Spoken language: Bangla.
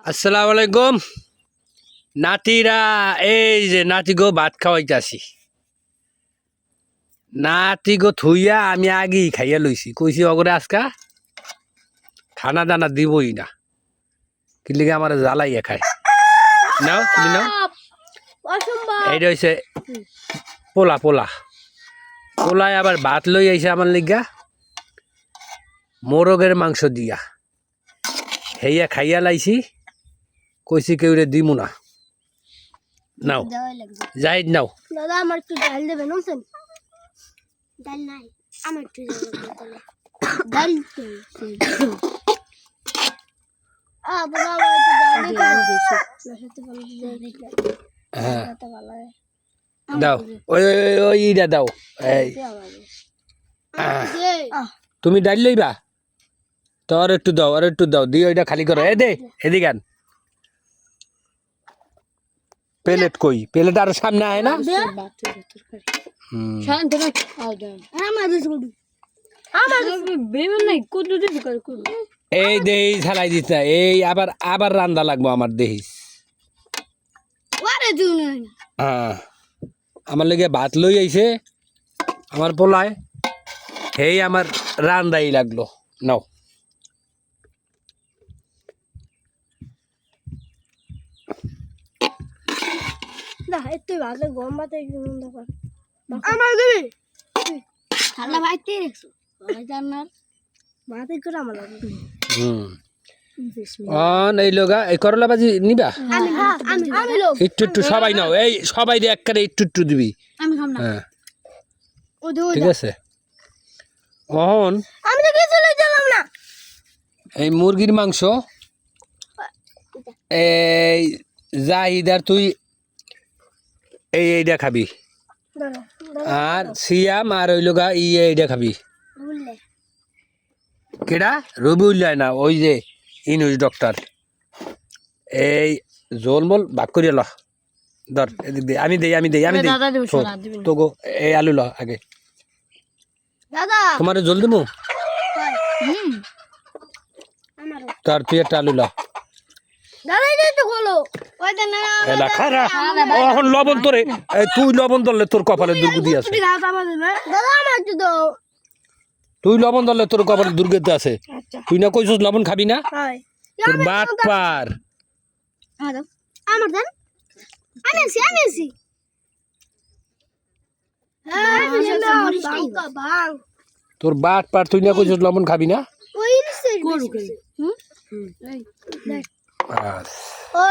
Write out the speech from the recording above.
আসসালামু আলাইকুম নাতিরা। এই যে নাতি গো ভাত খাওয়াইতাছি। নাতি গো থুইয়া আমি আগেই খাইয়া লইছি, কইছি অগরে আজকা খানা দানা দিবই না, কিলিকে আমার জ্বালাইয়া খায়। নাও তুমি নাও। এইটা হইছে পোলা পোলা পোলায় আবার ভাত লই আইছে আমার লিগা মোরগের মাংস দিয়া, হেইয়া খাইয়া লাইছি, কইছি কেউরে দিমু না। নাও জাহিদ নাও। দাদা আমার একটু ডাল দেবেন বুঝছেন? ডাল নাই, আমার একটু ডাল হ্যাঁ দাও, ওই ওইটা দাও। এই তুমি ডাল লইবা তো আর একটু দাও, আর একটু দাও, দিয়ে ওইটা খালি করো। এ দে এদিকে আন। প্লেট কই? প্লেট আর সামনে আয় না। এই দেহি ঝালাই দিস না, এই আবার আবার রান্দা লাগবো আমার দেহিস। হ্যাঁ আমার লেগে ভাত লই আইছে আমার পোলায়, হেই আমার রান্দাই লাগলো। নাও না একটু ভালো গরম ভাতে আমার দেবে ঠান্ডা ভাইতে রেখছো ভাতে করে আমার লাগবে। এই লোগা এই করলা ভাজি নিবা? আমি একটু একটু সবাই নাও, এই সবাই দিয়ে একবারে একটু একটু দিবি। হ্যাঁ ঠিক আছে। অহন আমি তো কিছু লই দিলাম না। এই মুরগির মাংস, এই জাহিদার তুই এইটা খাবি, আর সিয়াম আর ওই লোগা এইটা খাবি। কেডা? রবিউল্লাহ না, ওই যে ইনুস ডক্টর। এই জলমল ভাগ করিয়া ল, ধর এদিক দিয়ে আমি দেই আমি দেই আমি দেই তো গো। এই আলু ল আগে, দাদা তোমার জল দিমু। তার তুই একটা আলু ল। দাদা এটা তো হলো ওইটা না এলা খারা এখন লবণ তোরে, তুই লবণ ধরলে তোর কপালে দুর্গতি আছে। দাদা আমার একটু দাও। তুই লবণ ধরলে তোর কপালে দুর্গতি আছে। তুই না কইছিস লবণ খাবি না? হয় তোর বাট পার। আমার দেন আনেছি তোর বাট পার, তুই না কইছিস লবণ খাবি না? ওই ও